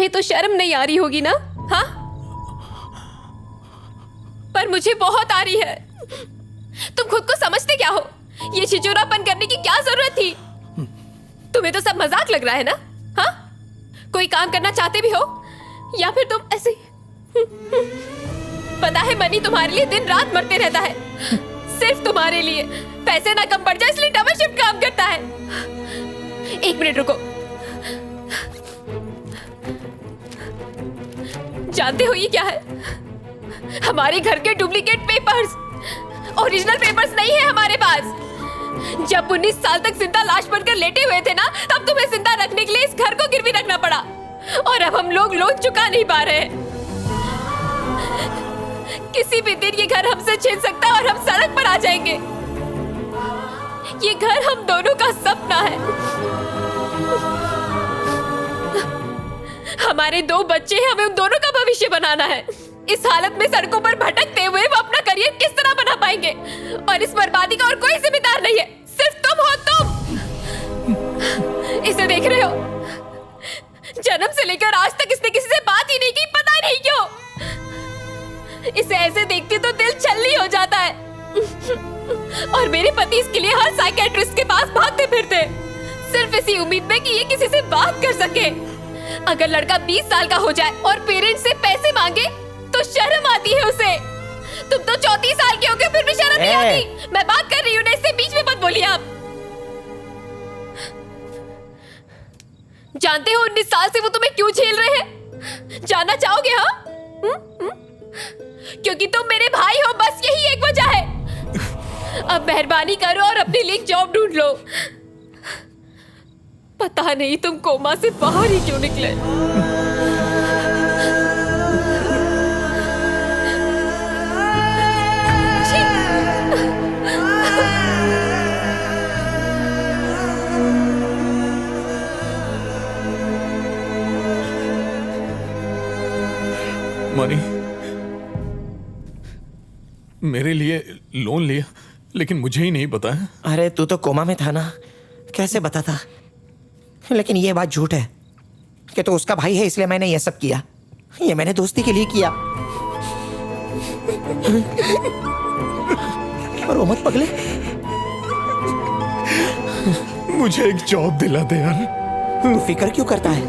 तुम्हें तो शर्म नहीं आ रही होगी ना? हाँ, पर मुझे बहुत आ रही है। तुम खुद को समझते क्या हो? ये छिचोरापन करने की क्या जरूरत थी? तुम्हें तो सब मजाक लग रहा है ना? हाँ, कोई काम करना चाहते भी हो या फिर तुम ऐसे? पता है मनी तुम्हारे लिए दिन रात मरते रहता है, सिर्फ तुम्हारे लिए। पैसे ना कम पड़ जाए इसलिए डबल शिफ्ट काम करता है। एक मिनट रुको। जानते हो ये क्या है? हमारे घर के डुप्लीकेट पेपर्स। ओरिजिनल पेपर्स नहीं है हमारे पास। जब 19 साल तक जिंदा लाश बनकर लेटे हुए थे ना, तब तुम्हें जिंदा रखने के लिए इस घर को गिरवी रखना पड़ा। और अब हम लोग लोन चुका नहीं पा रहे हैं। किसी भी दिन ये घर हमसे छीन सकता है और हम सड़क पर आ जाएंगे। ये घर हम दोनों का सपना है। हमारे 2 बच्चे हैं, हमें उन दोनों का भविष्य बनाना है। इस हालत में सड़कों पर भटकते हुए वो अपना करियर किस तरह बना पाएंगे? और इस बर्बादी का और कोई जिम्मेदार नहीं है, सिर्फ तुम हो। तुम इसे देख रहे हो? जन्म से लेकर आज तक इसने किसी से बात ही नहीं की, पता नहीं क्यों। इसे ऐसे देखती तो दिल छल्ली हो जाता है। और मेरे पति इसके लिए हर साइकियाट्रिस्ट के पास भागते फिरते, सिर्फ इसी उम्मीद में कि ये किसी से बात कर सके। अगर लड़का 20 साल का हो जाए और पेरेंट्स से पैसे मांगे तो शर्म आती है उसे। तुम तो 34 साल के हो गए, फिर भी शर्म नहीं आती। मैं बात कर रही हूँ ना, इससे बीच में मत बोलिए आप। जानते हो 19 साल से वो तुम्हें क्यों झेल रहे हैं? जानना चाहोगे? हाँ, क्योंकि तुम मेरे भाई हो, बस यही एक वजह है। अब मेहरबानी करो और अपने लिए जॉब ढूंढ लो। पता नहीं तुम कोमा से बाहर ही क्यों निकले। मनी, मेरे लिए लोन लिया, लेकिन मुझे ही नहीं पता है। अरे तू तो कोमा में था ना, कैसे बता था? लेकिन ये बात झूठ है कि तू उसका भाई है इसलिए मैंने ये सब किया। ये मैंने दोस्ती के लिए किया। और मत पगले, मुझे एक जॉब दिला दे यार। तू फिक्र क्यों करता है?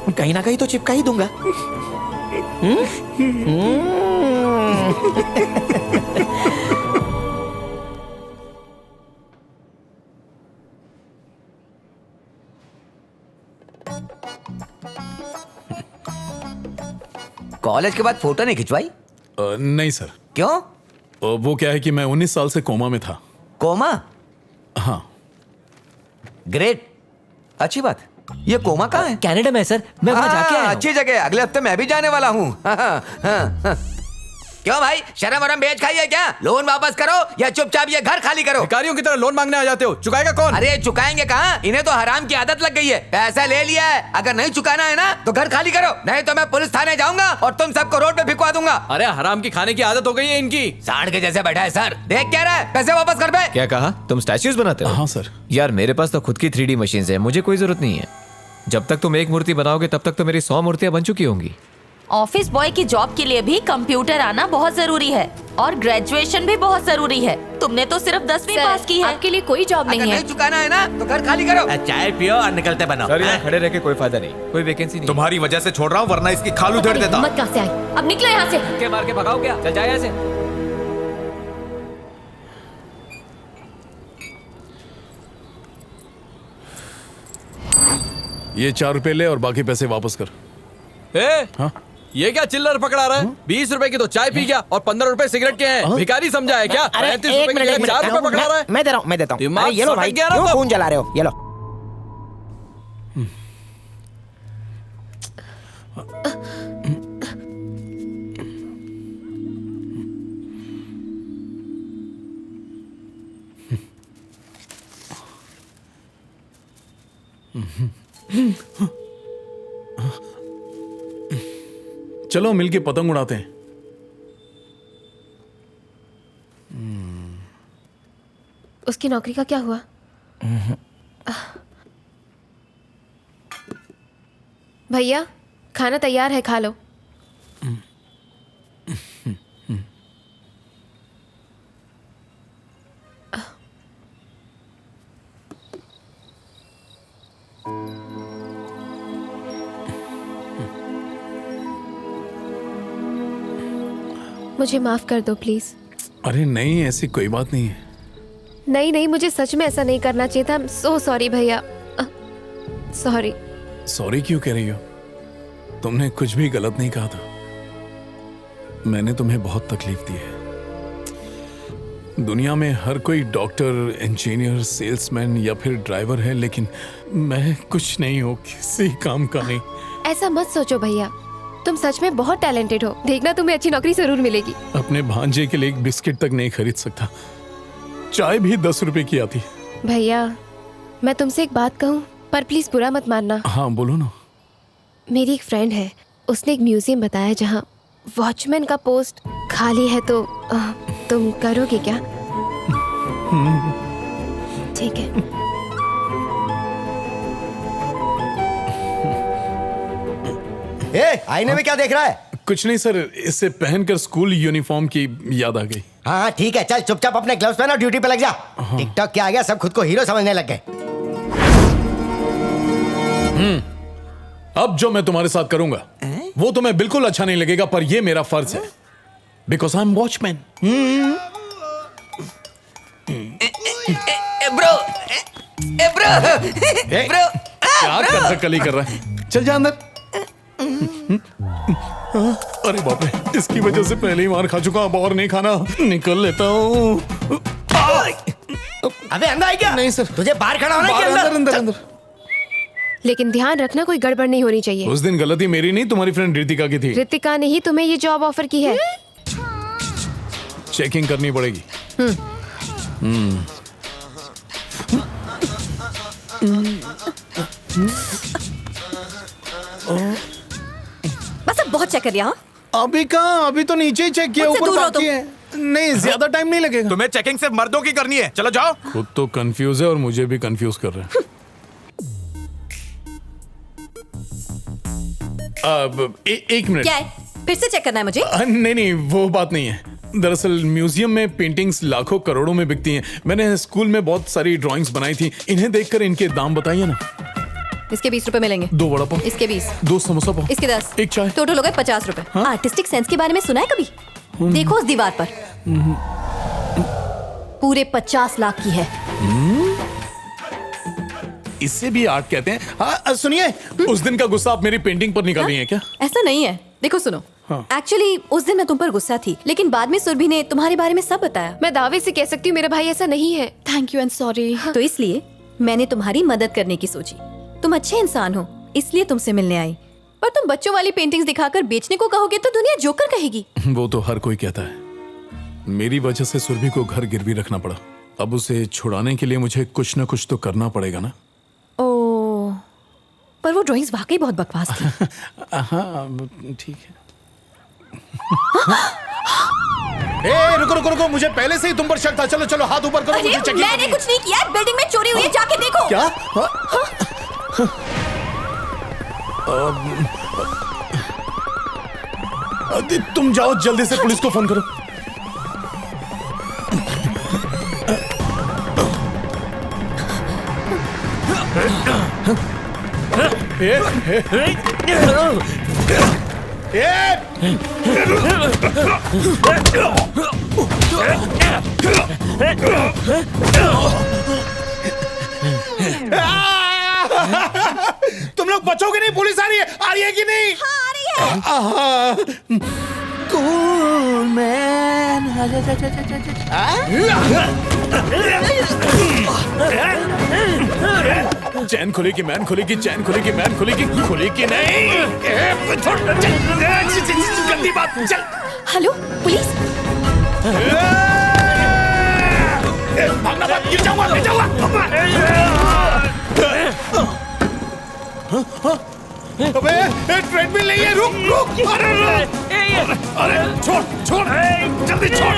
कहीं ना कहीं तो चिपका ही दूंगा। कॉलेज के बाद फोटो नहीं खिंचवाई? नहीं सर। क्यों? वो क्या है कि मैं 19 साल से कोमा में था। कोमा? हाँ। ग्रेट, अच्छी बात। ये कोमा कहाँ है? कनाडा में सर, मैं वहां जाके आया हूं। अच्छी जगह, अगले हफ्ते मैं भी जाने वाला हूँ। क्यों भाई, शर्म वरम बेच खाई है क्या? लोन वापस करो या चुपचाप ये घर खाली करो। भिखारियों की तरह लोन मांगने आ जाते हो, चुकाएगा कौन? अरे चुकाएंगे कहाँ, इन्हें तो हराम की आदत लग गई है। पैसा ले लिया है, अगर नहीं चुकाना है ना तो घर खाली करो, नहीं तो मैं पुलिस थाने जाऊंगा और तुम सबको रोड पे भिजवा दूंगा। अरे हराम की खाने की आदत हो गई है इनकी। सांड के जैसे बैठा है सर, देख क्या रहा है? पैसे वापस कर बे। क्या कहा? तुम स्टैच्यूज बनाते हो? हाँ सर। यार मेरे पास तो खुद की 3D मशीन है, मुझे कोई जरूरत नहीं है। जब तक तुम एक मूर्ति बनाओगे तब तक तो मेरी 100 मूर्तियां बन चुकी होंगी। ऑफिस बॉय की जॉब के लिए भी कंप्यूटर आना बहुत जरूरी है और ग्रेजुएशन भी बहुत जरूरी है। तुमने तो सिर्फ 10वीं पास की है। आपके लिए कोई जॉब अगर नहीं है। नहीं चुकाना है ना तो घर खाली करो। चाय पियो और निकलते बनो। सर यहाँ खड़े रह के कोई फायदा नहीं, कोई वैकेंसी नहीं। तुम्हारी वजह से छोड़ रहा हूँ, वरना इसकी खाल उधेड़ देता। हिम्मत कहाँ से आई? अब निकलो यहाँ से। धक्के मार के भगाओ क्या? चल जाए यहाँ से। ये 4 रुपए ले और बाकी पैसे वापस कर। हाँ? ये क्या चिल्लर पकड़ा रहा है? 20 रुपए की तो चाय पी गया और 15 रुपए सिगरेट के हैं। भिखारी समझा है क्या? अरे 35 एक रुपए मिनट, के एक 4 मिनट, रुपए पकड़ा रहा है। मैं दे रहा हूँ, मैं देता हूँ। दिमाग अरे ये लो सटक भाई, गया ना क्यों तब? फोन चला रहे हो? ये लो। चलो मिलके पतंग उड़ाते हैं। उसकी नौकरी का क्या हुआ? भैया खाना तैयार है, खा लो। मुझे माफ कर दो प्लीज। अरे नहीं, ऐसी कोई बात नहीं है। नहीं नहीं, मुझे सच में ऐसा नहीं करना चाहिए था। सो सॉरी भैया, सॉरी। सॉरी क्यों कह रही हो? तुमने कुछ भी गलत नहीं कहा था। मैंने तुम्हें बहुत तकलीफ दी है। दुनिया में हर कोई डॉक्टर, इंजीनियर, सेल्समैन या फिर ड्राइवर है, लेकिन मैं कुछ नहीं हूँ, किसी काम का नहीं। ऐसा मत सोचो भैया, तुम सच में बहुत टैलेंटेड हो। देखना तुम्हें अच्छी नौकरी जरूर मिलेगी। अपने भांजे के लिए एक बिस्किट तक नहीं खरीद सकता, चाय भी 10 रुपए की आती है। भैया मैं तुमसे एक बात कहूँ, पर प्लीज बुरा मत मानना। हाँ बोलो ना। मेरी एक फ्रेंड है, उसने एक म्यूजियम बताया जहाँ वॉचमैन का पोस्ट खाली है, तो तुम करोगे क्या? ठीक है। आईने में क्या देख रहा है? कुछ नहीं सर, इससे पहनकर स्कूल यूनिफॉर्म की याद आ गई। हाँ ठीक है, चल चुपचाप अपने ग्लव्स पहन और ड्यूटी पे लग जा। टिकटॉक क्या आ गया, सब खुद को हीरो समझने लग गए। अब जो मैं तुम्हारे साथ करूंगा वो तुम्हें बिल्कुल अच्छा नहीं लगेगा, पर ये मेरा फर्ज है, because I am watchman. Bro क्या कथकली कर रहा है? चल जा अंदर। अरे बाप रे, इसकी वजह से पहले ही मार खा चुका, अब और नहीं खाना। निकल लेता हूँ। अबे अंदर आई क्या? नहीं सर, तुझे बाहर खड़ा होना है कि अंदर अंदर चल। अंदर। लेकिन ध्यान रखना, कोई गड़बड़ नहीं होनी चाहिए। उस दिन गलती मेरी नहीं, तुम्हारी फ्रेंड रितिका की थी। रितिका ने ही तुम्हें ये जॉब ऑफर की है। चेकिंग करनी पड़ेगी। बस अब बहुत चेक कर लिया। हाँ? अभी कहाँ, अभी तो नीचे ही चेक किया, मुझसे ऊपर दूर रहो बाकी है। नहीं, ज्यादा टाइम नहीं लगेगा। तुम्हें चेकिंग सिर्फ मर्दों की करनी है, चलो जाओ। खुद तो कंफ्यूज है और मुझे भी कंफ्यूज कर रहे हैं। अब एक मिनट। क्या है, फिर से चेक करना है मुझे? नहीं नहीं, वो बात नहीं है। दरअसल म्यूजियम में पेंटिंग्स लाखों करोड़ों में बिकती हैं। मैंने स्कूल में बहुत सारी ड्राइंग्स बनाई थी, इन्हें देखकर इनके दाम बताइए ना। इसके 20 रुपए मिलेंगे। 2 वड़ा पाव, इसके 20, 2 समोसा पाव, इसके 10, एक चाय। टोटल हो गए 50 रुपए। आर्टिस्टिक सेंस के बारे में सुना है कभी? देखो उस दीवार पर, पूरे 50 लाख की है। इससे भी आर्ट कहते हैं। हाँ सुनिए, उस दिन का गुस्सा आप मेरी पेंटिंग पर निकाल रही हैं क्या? ऐसा नहीं है, देखो सुनो। हाँ। एक्चुअली उस दिन मैं तुम पर गुस्सा थी, लेकिन बाद में सुरभि ने तुम्हारे बारे में सब बताया। मैं दावे से कह सकती हूँ मेरा भाई ऐसा नहीं है। Thank you and sorry. तो इसलिए मैंने तुम्हारी मदद करने की सोची। तुम अच्छे इंसान हो, इसलिए तुमसे मिलने आई। पर तुम बच्चों वाली पेंटिंग्स दिखाकर बेचने को कहोगे तो दुनिया जोकर कहेगी। वो तो हर कोई कहता है। मेरी वजह से सुरभि को घर गिरवी रखना पड़ा। अब उसे छुड़ाने के लिए मुझे कुछ न कुछ तो करना पड़ेगा ना। ओह, पर वो ड्राइंग्स वाकई बहुत बकवास थी। हाँ ठीक है। ए, रुको रुको रुको, मुझे पहले से ही तुम पर शक था। चलो चलो हाथ ऊपर करो, अरे मुझे चेकिंग मैंने करनी है। कुछ नहीं किया, बिल्डिंग में चोरी हुई है, जाके देखो। क्या? तुम जाओ, जल्दी से पुलिस को फोन करो। तुम लोग बचोगे नहीं, पुलिस आ रही है कि नहीं? हाँ, आ रही है। Cool man. चैन खुलेगी, मैन खुलेगी, चैन खुलेगी, मैन खुलेगी, खुलेगी नहीं। गंदी बात। चल। Hello police. भागना मत, गिर जाऊंगा, गिर जाऊंगा। अबे ट्रेडमिल नहीं है, रुक रुक। अरे छोड़ छोड़, जल्दी छोड़।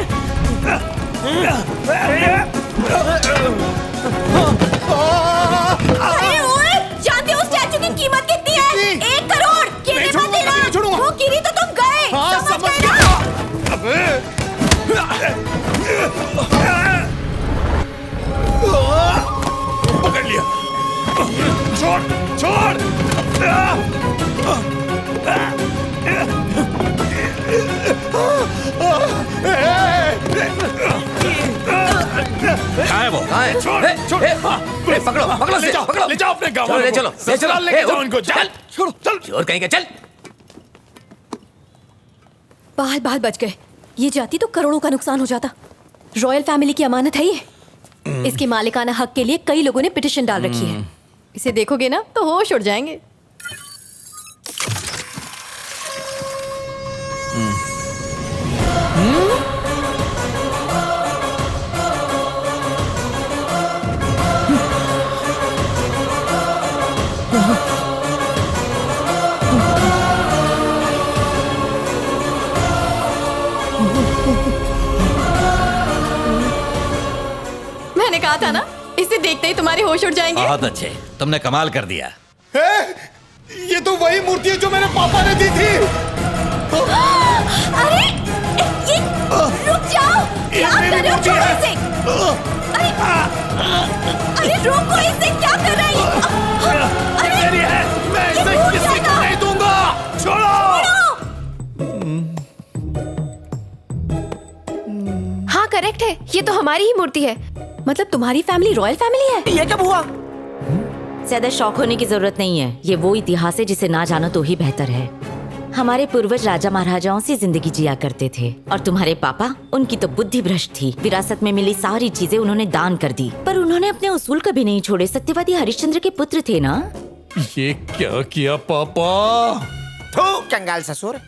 अरे ओए, जानते हो स्टैचू की कीमत कितनी है? 1 करोड़। पकड़ो पकड़ो ले जाओ, पकड़ो ले जाओ अपने गाँव चलो, वालों ले को। चलो, ले ससुराल चलो। लेके ए, जाओ उठ, इनको, चल, चल, छोड़ो, चल। चोर कहीं का, चल। बाल बाल बच गए। ये जाती तो करोड़ों का नुकसान हो जाता। रॉयल फैमिली की अमानत है ये। इसके मालिकाना हक के लिए कई लोगों ने पिटिशन डाल रखी है। इसे देखोगे ना तो होश उड़ जाएंगे। मैंने कहा था ना, इसे देखते ही तुम्हारे होश उड़ जाएंगे। बहुत अच्छे, तुमने कमाल कर दिया। ये तो वही मूर्ति है जो मेरे पापा ने दी थी। अरे ये रुक जाओ। क्या कर रहे हो? छोड़ो इसे। अरे अरे रोको इसे, क्या कर रहे हैं? अरे मेरी है, मैं इसे किसी को नहीं दूंगा। छोड़ो। हाँ करेक्ट है, ये तो हमारी ही मूर्ति है। मतलब तुम्हारी फैमिली रॉयल फैमिली है? ये कब हुआ? ज्यादा शौक होने की जरूरत नहीं है। ये वो इतिहास है जिसे ना जानो तो ही बेहतर है। हमारे पूर्वज राजा महाराजाओं से जिंदगी जिया करते थे और तुम्हारे पापा, उनकी तो बुद्धि भ्रष्ट थी। विरासत में मिली सारी चीजें उन्होंने दान कर दी, पर उन्होंने अपने उसूल कभी नहीं छोड़े। सत्यवादी हरिश्चंद्र के पुत्र थे ना। ये क्या किया पापा? थू कंगाल ससुर,